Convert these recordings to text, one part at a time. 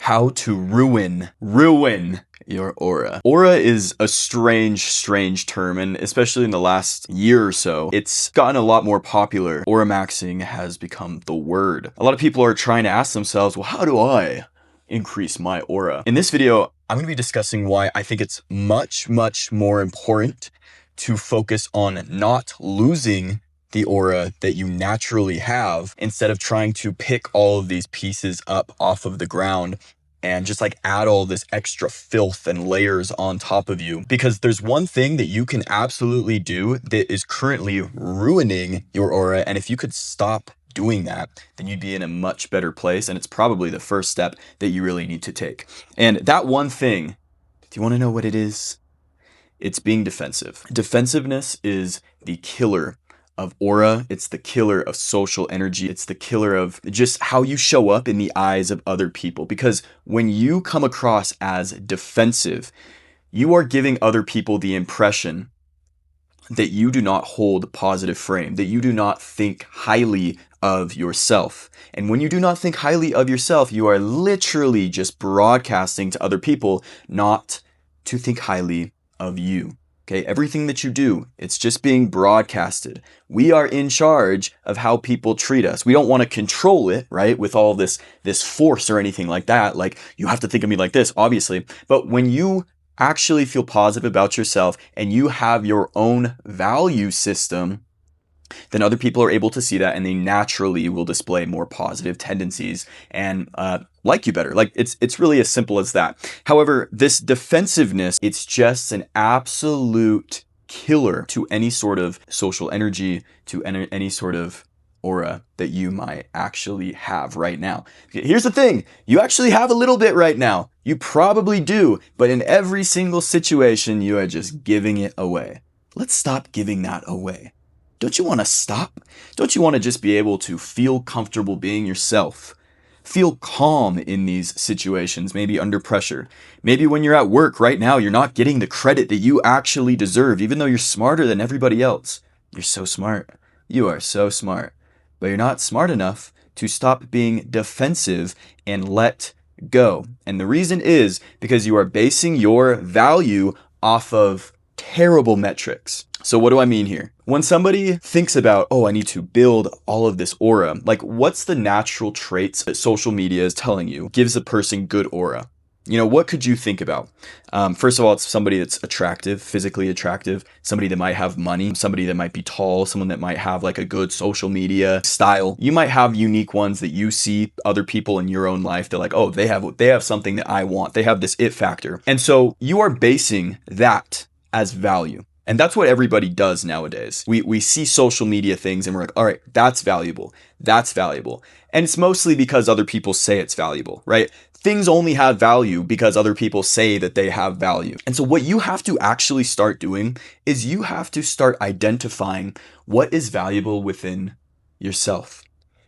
how to ruin your aura. Aura is a strange term, and especially in the last year or so, it's gotten a lot more popular. Aura maxing has become the word. A lot of people are trying to ask themselves, well, how do I increase my aura? In this video, I'm going to be discussing why I think it's much more important to focus on not losing the aura that you naturally have instead of trying to pick all of these pieces up off of the ground and just like add all this extra filth and layers on top of you. Because there's one thing that you can absolutely do that is currently ruining your aura, and if you could stop doing that, then you'd be in a much better place, and it's probably the first step that you really need to take. And that one thing, do you want to know what it is? It's being defensive. Defensiveness is the killer of aura. It's the killer of social energy. It's the killer of just how you show up in the eyes of other people. Because when you come across as defensive, you are giving other people the impression that you do not hold positive frame, that you do not think highly of yourself. And when you do not think highly of yourself, you are literally just broadcasting to other people not to think highly of you. Okay, everything that you do, it's just being broadcasted. We are in charge of how people treat us. We don't want to control it, right? With all this force or anything like that. Like, you have to think of me like this, obviously. But when you actually feel positive about yourself and you have your own value system, then other people are able to see that, and they naturally will display more positive tendencies and like you better. Like, it's really as simple as that. However, this defensiveness, it's just an absolute killer to any sort of social energy, to any sort of aura that you might actually have right now. Here's the thing, you actually have a little bit right now. You probably do, but in every single situation, you are just giving it away. Let's stop giving that away. Don't you want to stop? Don't you want to just be able to feel comfortable being yourself? Feel calm in these situations, maybe under pressure. Maybe when you're at work right now, you're not getting the credit that you actually deserve, even though you're smarter than everybody else. You're so smart. You are so smart. But you're not smart enough to stop being defensive and let go. And the reason is because you are basing your value off of terrible metrics. So what do I mean here? When somebody thinks about, oh, I need to build all of this aura, like, what's the natural traits that social media is telling you gives a person good aura? You know, what could you think about? First of all, it's somebody that's attractive, physically attractive, somebody that might have money, somebody that might be tall, someone that might have like a good social media style. You might have unique ones that you see other people in your own life. They're like, oh, they have something that I want. They have this it factor. And so you are basing that as value. And that's what everybody does nowadays. We see social media things and we're like, all right, that's valuable. That's valuable. And it's mostly because other people say it's valuable, right? Things only have value because other people say that they have value. And so what you have to actually start doing is you have to start identifying what is valuable within yourself.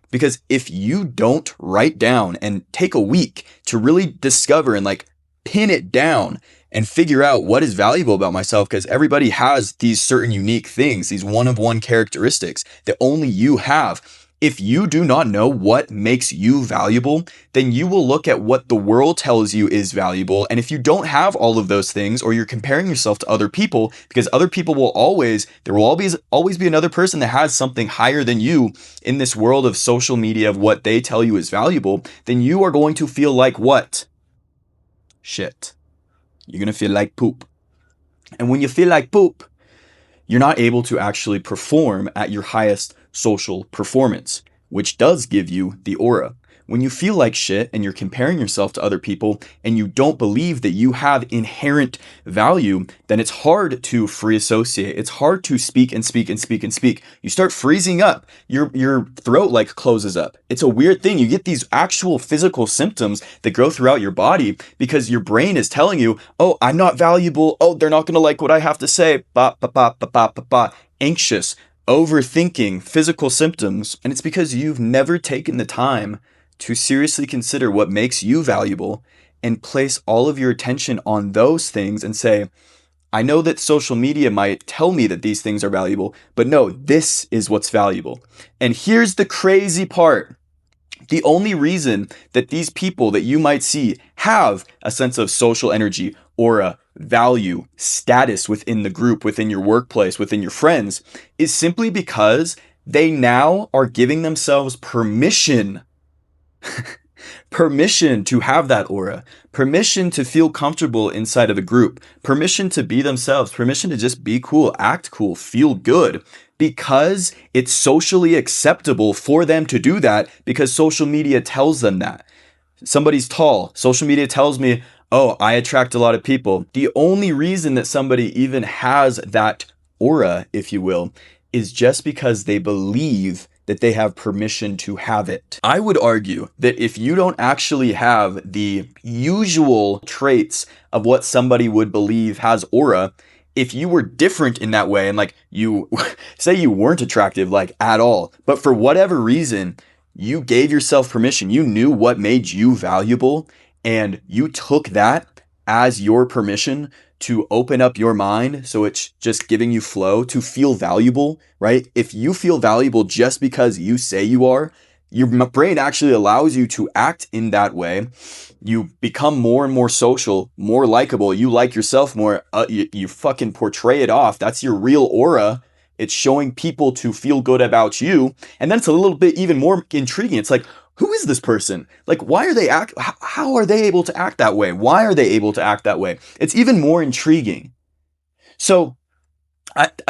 Because if you don't write down and take a week to really discover and like pin it down and figure out what is valuable about myself, because everybody has these certain unique things, these one-of-one characteristics that only you have. If you do not know what makes you valuable, then you will look at what the world tells you is valuable. And if you don't have all of those things, or you're comparing yourself to other people, because other people there will always be another person that has something higher than you in this world of social media of what they tell you is valuable, then you are going to feel like what? Shit. You're going to feel like poop. And when you feel like poop, you're not able to actually perform at your highest social performance, which does give you the aura. When you feel like shit and you're comparing yourself to other people and you don't believe that you have inherent value, then it's hard to free associate. It's hard to speak and speak and speak and speak. You start freezing up. Your throat like closes up. It's a weird thing. You get these actual physical symptoms that go throughout your body because your brain is telling you, oh, I'm not valuable. Oh, they're not going to like what I have to say. Ba, ba, ba, ba, ba, ba, ba. Anxious, overthinking, physical symptoms. And it's because you've never taken the time to seriously consider what makes you valuable and place all of your attention on those things and say, I know that social media might tell me that these things are valuable, but no, this is what's valuable. And here's the crazy part. The only reason that these people that you might see have a sense of social energy, aura, value, status within the group, within your workplace, within your friends, is simply because they now are giving themselves permission. Permission to have that aura, permission to feel comfortable inside of a group, permission to be themselves, permission to just be cool, act cool, feel good, because it's socially acceptable for them to do that because social media tells them that. Somebody's tall, social media tells me, oh, I attract a lot of people. The only reason that somebody even has that aura, if you will, is just because they believe that they have permission to have it. I would argue that if you don't actually have the usual traits of what somebody would believe has aura, if you were different in that way and like you say you weren't attractive like at all, but for whatever reason, you gave yourself permission, you knew what made you valuable, and you took that as your permission to open up your mind, so it's just giving you flow to feel valuable, right? If you feel valuable just because you say you are, your brain actually allows you to act in that way. You become more and more social, more likable. You like yourself more. You fucking portray it off. That's your real aura. It's showing people to feel good about you. And then it's a little bit even more intriguing. It's like, who is this person? Like, why are they how are they able to act that way? Why are they able to act that way? It's even more intriguing. So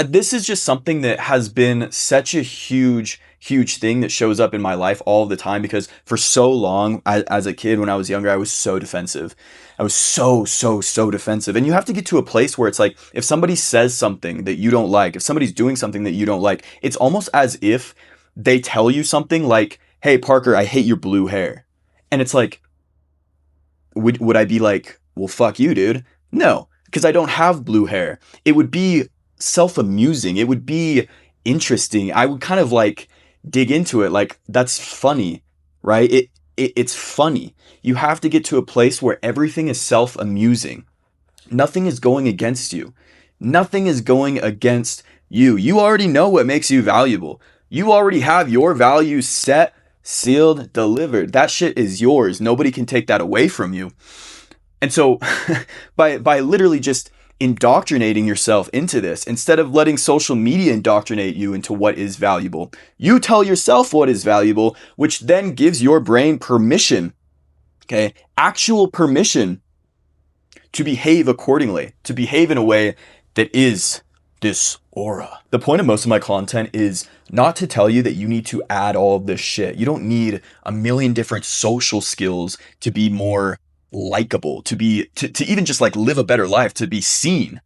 this is just something that has been such a huge thing that shows up in my life all the time, because for so long as a kid, when I was younger, I was so defensive. I was so defensive. And you have to get to a place where it's like, if somebody says something that you don't like, if somebody's doing something that you don't like, it's almost as if they tell you something like, hey, Parker, I hate your blue hair. And it's like, would I be like, well, fuck you, dude? No, because I don't have blue hair. It would be self-amusing. It would be interesting. I would kind of like dig into it. Like, that's funny, right? It's funny. You have to get to a place where everything is self-amusing. Nothing is going against you. Nothing is going against you. You already know what makes you valuable. You already have your values set, sealed, delivered. That shit is yours. Nobody can take that away from you. And so by literally just indoctrinating yourself into this, instead of letting social media indoctrinate you into what is valuable, you tell yourself what is valuable, which then gives your brain permission, okay, actual permission to behave accordingly, to behave in a way that is this aura. The point of most of my content is not to tell you that you need to add all of this shit. You don't need a million different social skills to be more likable, to even just like live a better life, to be seen,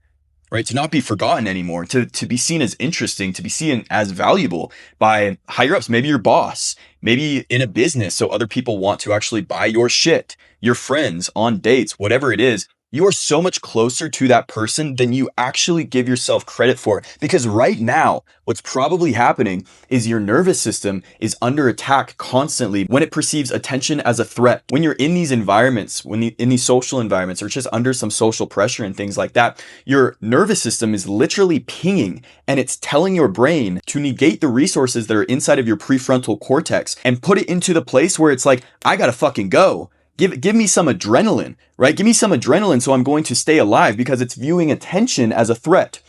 right? To not be forgotten anymore, to be seen as interesting, to be seen as valuable by higher ups, maybe your boss, maybe in a business, so other people want to actually buy your shit, your friends, on dates, whatever it is. You are so much closer to that person than you actually give yourself credit for. Because right now, what's probably happening is your nervous system is under attack constantly when it perceives attention as a threat. When you're in these environments, in these social environments, or just under some social pressure and things like that, your nervous system is literally pinging, and it's telling your brain to negate the resources that are inside of your prefrontal cortex and put it into the place where it's like, I gotta fucking go. Give me some adrenaline, right? Give me some adrenaline so I'm going to stay alive, because it's viewing attention as a threat.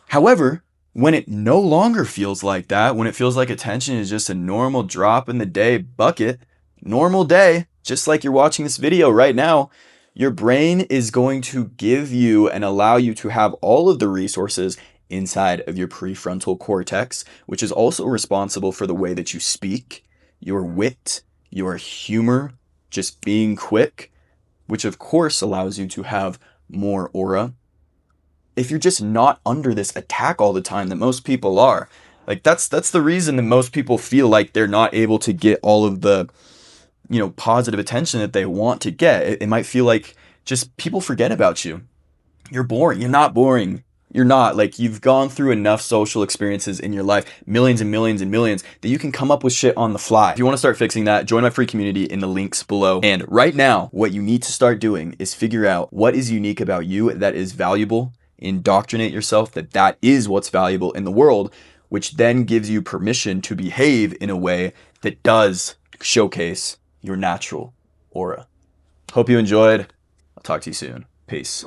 However, when it no longer feels like that, when it feels like attention is just a normal drop in the day bucket, normal day, just like you're watching this video right now, your brain is going to give you and allow you to have all of the resources inside of your prefrontal cortex, which is also responsible for the way that you speak, your wit, your humor, just being quick, which of course allows you to have more aura. If you're just not under this attack all the time that most people are, like that's the reason that most people feel like they're not able to get all of the, positive attention that they want to get. It might feel like just people forget about you. You're boring. You're not boring. You're not. Like, you've gone through enough social experiences in your life, millions and millions and millions, that you can come up with shit on the fly. If you want to start fixing that, join my free community in the links below. And right now, what you need to start doing is figure out what is unique about you that is valuable, indoctrinate yourself that is what's valuable in the world, which then gives you permission to behave in a way that does showcase your natural aura. Hope you enjoyed. I'll talk to you soon. Peace.